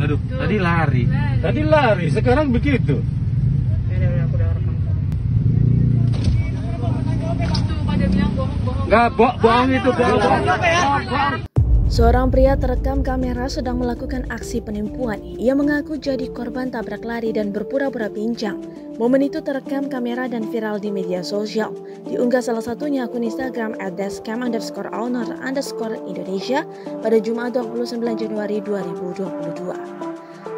Aduh, tadi lari. Tadi lari, sekarang begitu. Nggak, bohong itu, bohong. Seorang pria terekam kamera sedang melakukan aksi penipuan. Ia mengaku jadi korban tabrak lari dan berpura-pura pincang. Momen itu terekam kamera dan viral di media sosial. Diunggah salah satunya akun Instagram @dashcam_owner_Indonesia pada Jumat 29 Januari 2022.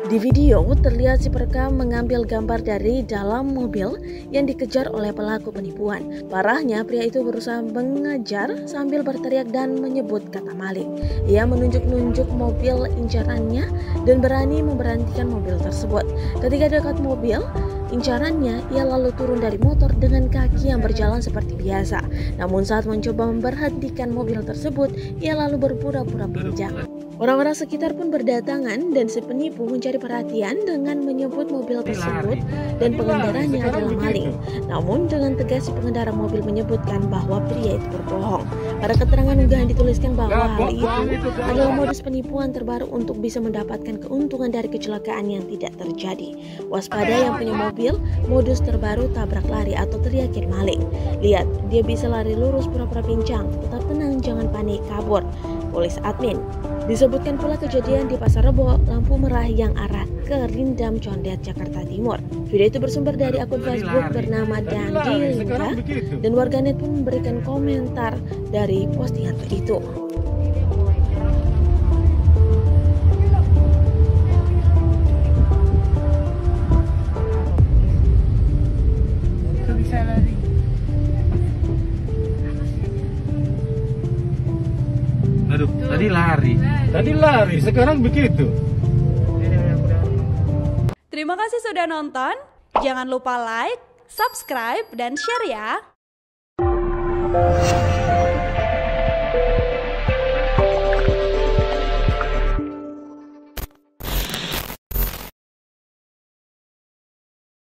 Di video terlihat si perekam mengambil gambar dari dalam mobil yang dikejar oleh pelaku penipuan. Parahnya, pria itu berusaha mengejar sambil berteriak dan menyebut kata maling. Ia menunjuk-nunjuk mobil incarannya dan berani memberhentikan mobil tersebut. Ketika dekat mobil incarannya, ia lalu turun dari motor dengan kaki yang berjalan seperti biasa. Namun saat mencoba memberhentikan mobil tersebut, ia lalu berpura-pura pincang. Orang-orang sekitar pun berdatangan dan si penipu mencari perhatian dengan menyebut mobil tersebut dan pengendaranya adalah maling. Namun dengan tegas si pengendara mobil menyebutkan bahwa pria itu berbohong. Pada keterangan unggahan dituliskan bahwa hal itu adalah modus penipuan terbaru untuk bisa mendapatkan keuntungan dari kecelakaan yang tidak terjadi. Waspada yang punya mobil, modus terbaru tabrak lari atau teriakin maling. Lihat, dia bisa lari lurus pura-pura pincang, tetap tenang, jangan panik, kabur. Tulis admin. Disebutkan pula kejadian di Pasar Rebo, lampu merah yang arah ke Rindam Condet, Jakarta Timur. Video itu bersumber dari akun Facebook bernama Dandi Lingga dan warganet pun memberikan komentar dari postingan itu. Aduh, tadi lari. Tadi lari, sekarang begitu. Terima kasih sudah nonton. Jangan lupa like, subscribe, dan share ya.